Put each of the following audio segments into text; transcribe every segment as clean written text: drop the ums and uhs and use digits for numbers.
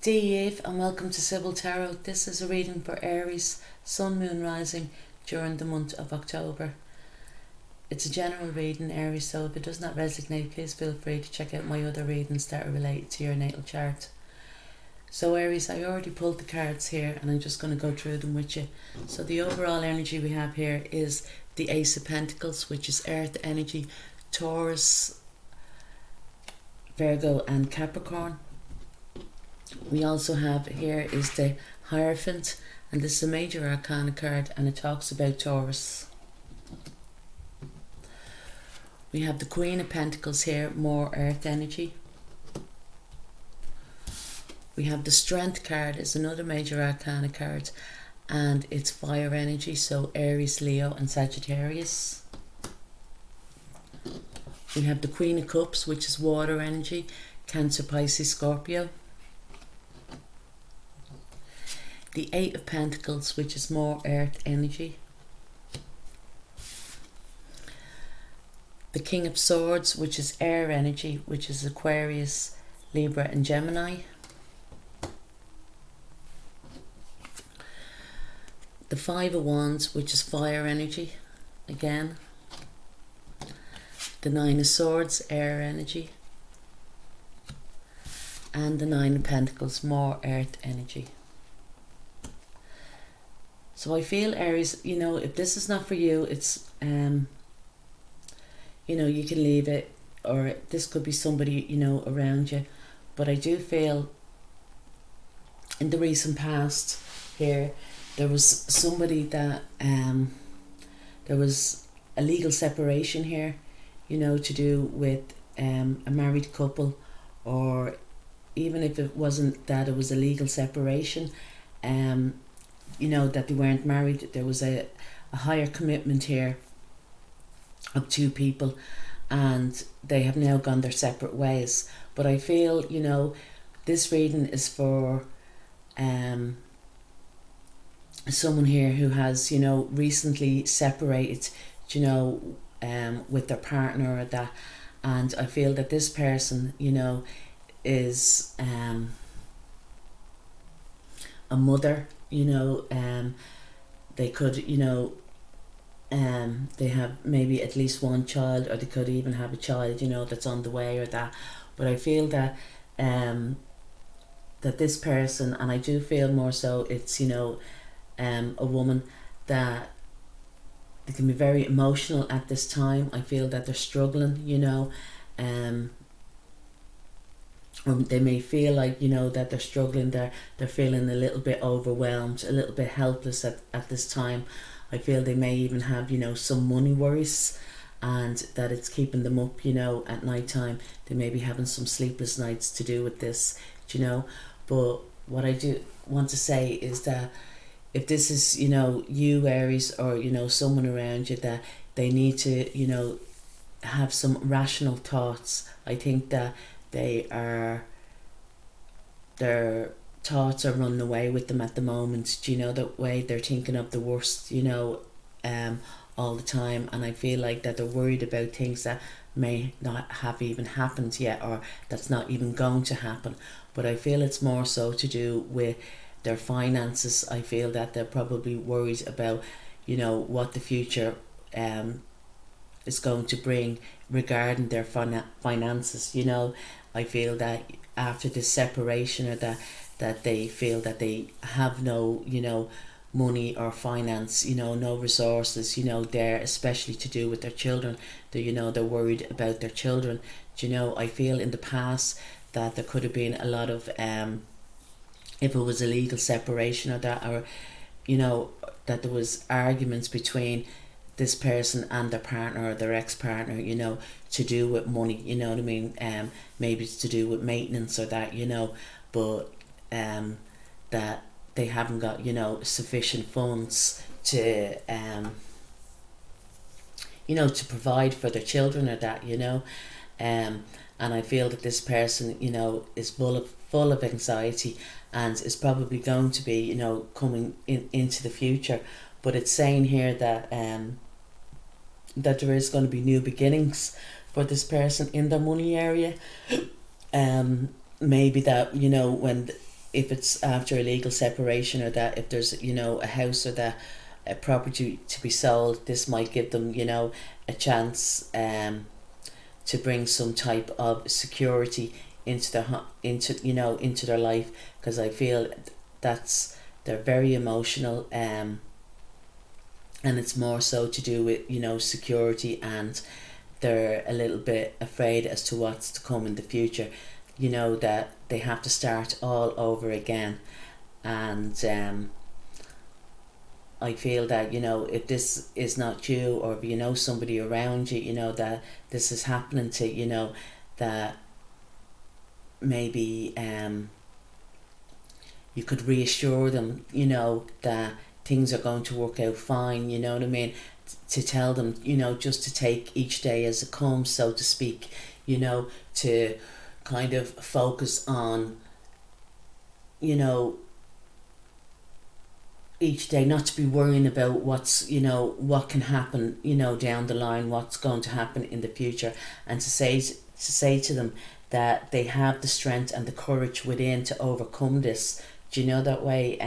Dear Eve, and welcome to Sibyl Tarot. This is a reading for Aries, Sun, Moon, Rising during the month of October. It's a general reading, Aries, so if it does not resonate, please feel free to check out my other readings that are related to your natal chart. So Aries, I already pulled the cards here and I'm just going to go through them with you. So the overall energy we have here is the Ace of Pentacles, which is Earth energy, Taurus, Virgo and Capricorn. We also have here is the Hierophant, and this is a major arcana card and it talks about Taurus. We have the Queen of Pentacles here, more earth energy. We have the Strength card, is another major arcana card, and it's fire energy, so Aries, Leo and Sagittarius. We have the Queen of Cups, which is water energy, Cancer, Pisces, Scorpio. The Eight of Pentacles, which is more earth energy. The King of Swords, which is air energy, which is Aquarius, Libra and Gemini. The Five of Wands, which is fire energy, again. The Nine of Swords, air energy. And the Nine of Pentacles, more earth energy. So I feel, Aries, if this is not for you, it's, you can leave it, or this could be somebody, around you. But I do feel in the recent past here, there was somebody that, there was a legal separation here, to do with a married couple, or even if it wasn't that it was a legal separation, that they weren't married, there was a higher commitment here of two people and they have now gone their separate ways. But I feel, this reading is for someone here who has, recently separated, with their partner or that, and I feel that this person, is a mother. They could, they have maybe at least one child, or they could even have a child, that's on the way or that. But I feel that that this person, and I do feel more so it's, a woman that they can be very emotional at this time. I feel that they're struggling, or they may feel like, that they're struggling, they're feeling a little bit overwhelmed, a little bit helpless at this time. I feel they may even have, some money worries, and that it's keeping them up, at night time. They may be having some sleepless nights to do with this, But what I do want to say is that if this is, you Aries, or, someone around you, that they need to, have some rational thoughts. I think that their thoughts are running away with them at the moment. The way they're thinking of the worst, all the time, and I feel like that they're worried about things that may not have even happened yet, or that's not even going to happen. But I feel it's more so to do with their finances. I feel that they're probably worried about, what the future is going to bring regarding their finances. I feel that after this separation, or that they feel that they have no, money or finance, no resources, there, especially to do with their children. They're worried about their children. I feel in the past that there could have been a lot of, if it was a legal separation or that, or, that there was arguments between this person and their partner or their ex-partner, to do with money, what I mean, maybe it's to do with maintenance or that, but that they haven't got, sufficient funds to, to provide for their children or that, and I feel that this person, is full of anxiety, and is probably going to be, coming into the future. But it's saying here that that there is going to be new beginnings for this person in the money area. Maybe that, when if it's after a legal separation, or that if there's, you know, a house or that a property to be sold, this might give them, you know, a chance to bring some type of security into their life, because I feel they're very emotional, and it's more so to do with, you know, security, and they're a little bit afraid as to what's to come in the future, you know, that they have to start all over again. And I feel that, you know, if this is not you, or if you know somebody around you, you know, that this is happening to, you know, that maybe you could reassure them, you know, that things are going to work out fine, you know what I mean? To tell them, you know, just to take each day as it comes, so to speak, you know, to kind of focus on, you know, each day, not to be worrying about what's, you know, what can happen, you know, down the line, what's going to happen in the future, and to say to them that they have the strength and the courage within to overcome this. Do you know, that way?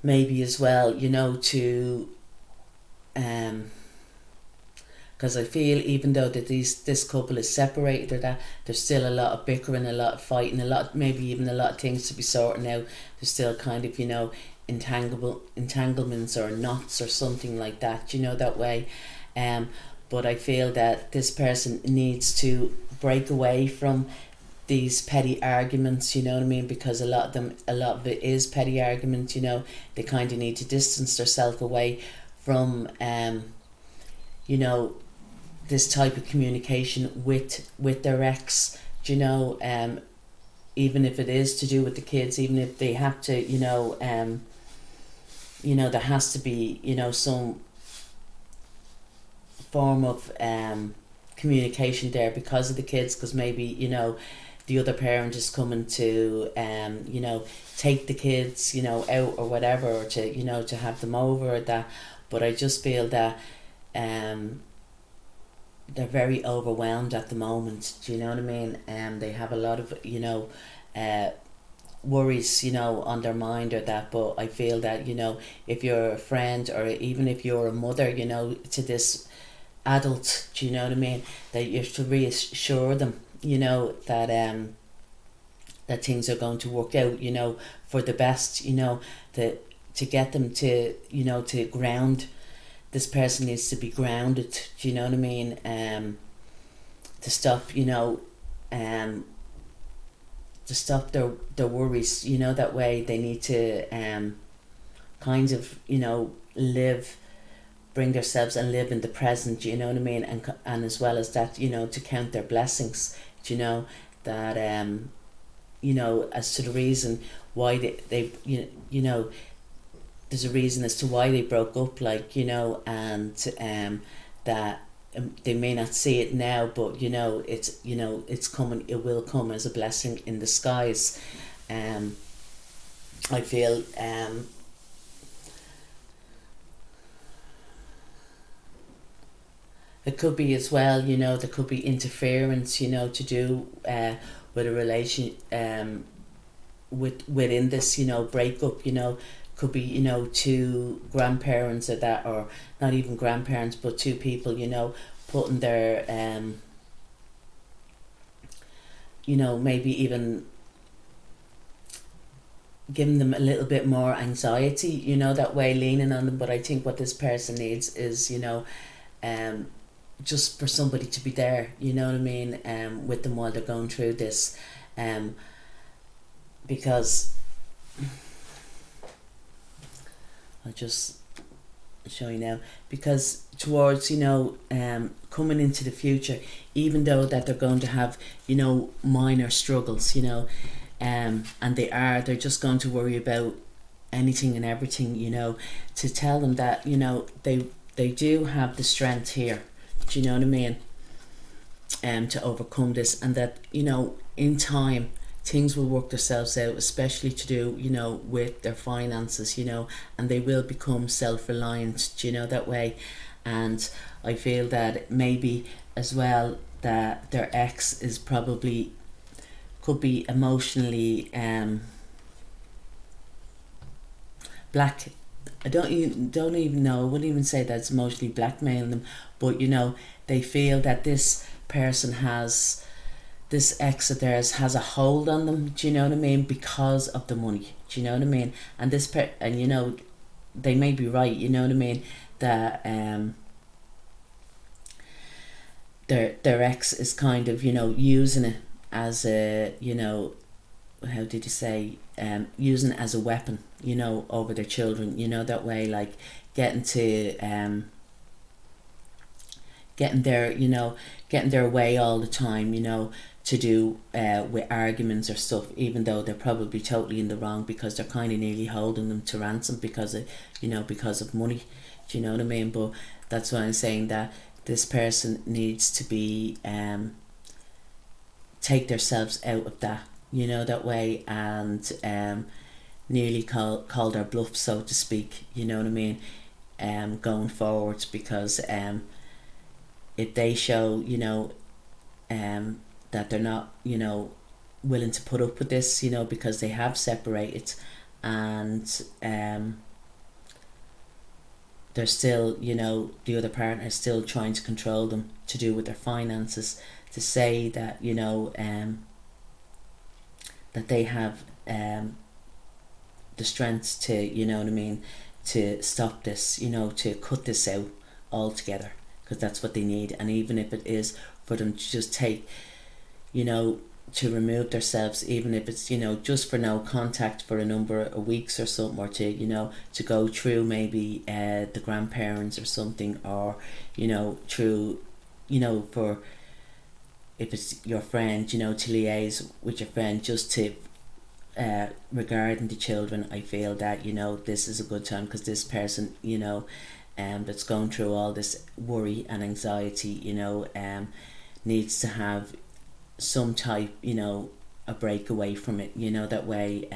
Maybe as well, you know, to because I feel even though that this couple is separated, or that there's still a lot of bickering, a lot of fighting, maybe even a lot of things to be sorting out. There's still kind of, you know, entanglements or knots or something like that, you know, that way. But I feel that this person needs to break away from these petty arguments, you know what I mean, because a lot of it is petty arguments, you know. They kind of need to distance themselves away from you know, this type of communication with their ex, you know, even if it is to do with the kids, even if they have to, you know, there has to be, you know, some form of communication there because of the kids, because maybe, you know, the other parent is coming to you know, take the kids, you know, out or whatever, or to, you know, to have them over or that. But I just feel that they're very overwhelmed at the moment. Do you know what I mean? They have a lot of, you know, worries, you know, on their mind or that. But I feel that, you know, if you're a friend, or even if you're a mother, you know, to this adult, do you know what I mean, that you have to reassure them, you know, that that things are going to work out, you know, for the best, you know, that to get them to, you know, to ground. This person needs to be grounded, do you know what I mean? To stop, you know, to stop their worries, you know, that way. They need to kind of, you know, bring themselves and live in the present, you know what I mean? And as well as that, you know, to count their blessings, do you know, that you know, as to the reason why they you know, there's a reason as to why they broke up, like, you know, and that they may not see it now, but, you know, it's coming, it will come as a blessing in disguise. I feel it could be as well, you know, there could be interference, you know, to do with a relation within this, you know, breakup, you know. Could be, you know, two grandparents or that, or not even grandparents, but two people, you know, putting their you know, maybe even giving them a little bit more anxiety, you know, that way, leaning on them. But I think what this person needs is, you know, just for somebody to be there, you know what I mean, with them while they're going through this, because I'll just show you now, because towards, you know, coming into the future, even though that they're going to have, you know, minor struggles, you know, and they're just going to worry about anything and everything, you know, to tell them that, you know, they do have the strength here, do you know what I mean, to overcome this, and that, you know, in time things will work themselves out, especially to do, you know, with their finances, you know, and they will become self-reliant, do you know, that way. And I feel that maybe as well that their ex is probably could be emotionally black. I don't even know. I wouldn't even say that it's emotionally blackmailing them, but you know, they feel that this person has, this ex of theirs has a hold on them. Do you know what I mean? Because of the money. Do you know what I mean? And and you know, they may be right. You know what I mean? That their ex is kind of, you know, using it as a, you know, how did you say, using it as a weapon, you know, over their children, you know, that way, like getting their, you know, getting their way all the time, you know, to do with arguments or stuff, even though they're probably totally in the wrong, because they're kind of nearly holding them to ransom because of, you know, because of money. Do you know what I mean? But that's why I'm saying that this person needs to be take themselves out of that, you know, that way, and nearly call their bluff, so to speak, you know what I mean, going forwards, because if they show, you know, that they're not, you know, willing to put up with this, you know, because they have separated, and they're still, you know, the other partner is still trying to control them to do with their finances, to say that, you know, that they have the strength to, you know what I mean, to stop this, you know, to cut this out altogether, because that's what they need. And even if it is for them to just take, you know, to remove themselves, even if it's, you know, just for no contact for a number of weeks or something, or to, you know, to go through maybe the grandparents or something, or, you know, through, you know, for, if it's your friend, you know, to liaise with your friend just to regarding the children. I feel that, you know, this is a good time, because this person, you know, that's going through all this worry and anxiety, you know, needs to have some type, you know, a break away from it, you know, that way,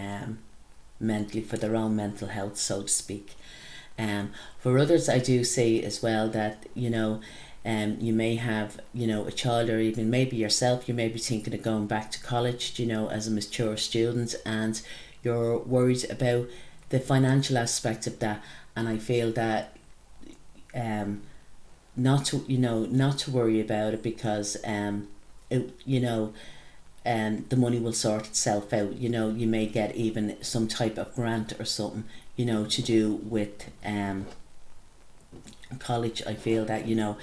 mentally, for their own mental health, so to speak. For others, I do see as well that, you know, you may have, you know, a child, or even maybe yourself, you may be thinking of going back to college, you know, as a mature student, and you're worried about the financial aspect of that. And I feel that not to worry about it, because you know, the money will sort itself out. You know, you may get even some type of grant or something, you know, to do with college. I feel that, you know,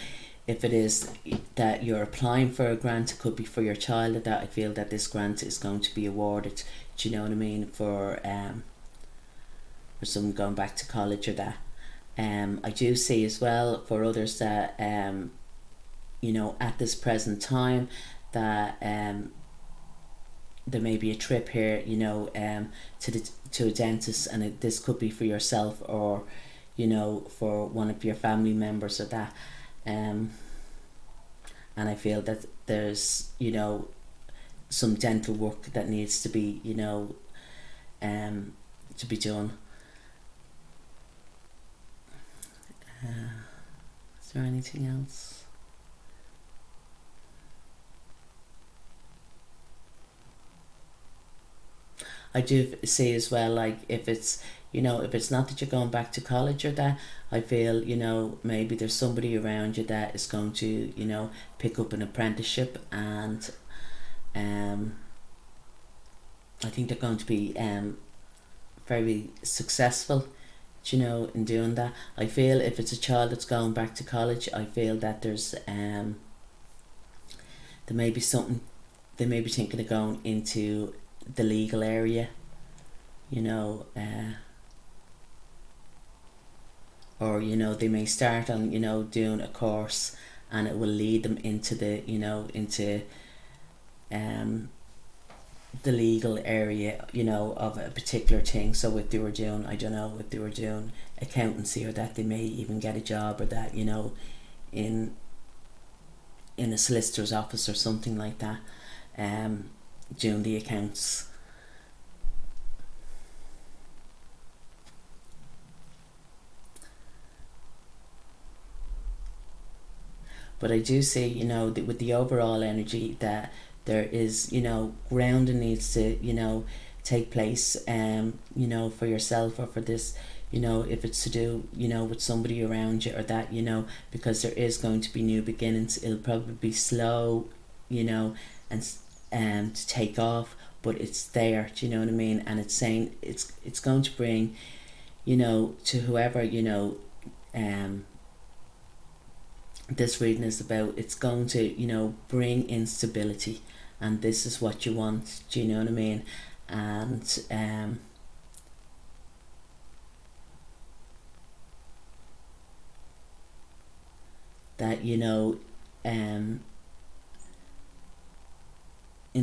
if it is that you're applying for a grant, it could be for your child, that I feel that this grant is going to be awarded. Do you know what I mean? For someone going back to college, or that. I do see as well for others that you know, at this present time, that there may be a trip here, you know, to a dentist, and this could be for yourself, or, you know, for one of your family members, or that. And I feel that there's, you know, some dental work that needs to be, you know, to be done. Is there anything else? I do see as well, like, if it's, you know, if it's not that you're going back to college or that, I feel, you know, maybe there's somebody around you that is going to, you know, pick up an apprenticeship, and I think they're going to be very successful, you know, in doing that. I feel if it's a child that's going back to college, I feel that there's there may be something, they may be thinking of going into the legal area, you know, or, you know, they may start on, you know, doing a course, and it will lead them into the, you know, into the legal area, you know, of a particular thing. So if they were doing, I don't know, if they were doing accountancy, or that, they may even get a job, or that, you know, in a solicitor's office or something like that, doing the accounts. But I do see, you know, that with the overall energy, that there is, you know, grounding needs to, you know, take place, you know, for yourself or for this, you know, if it's to do, you know, with somebody around you or that, you know, because there is going to be new beginnings. It'll probably be slow, you know, and to take off, but it's there, do you know what I mean? And it's saying it's going to bring, you know, to whoever, you know, this reading is about, it's going to, you know, bring instability, and this is what you want, do you know what I mean? And that, you know, in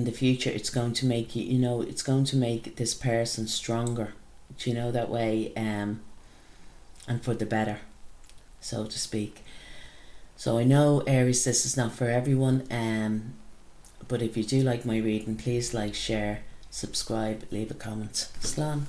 the future it's going to make you, you know, it's going to make this person stronger, do you know, that way, and for the better, so to speak. So I know, Aries, this is not for everyone, but if you do like my reading, please like, share, subscribe, leave a comment. Slán.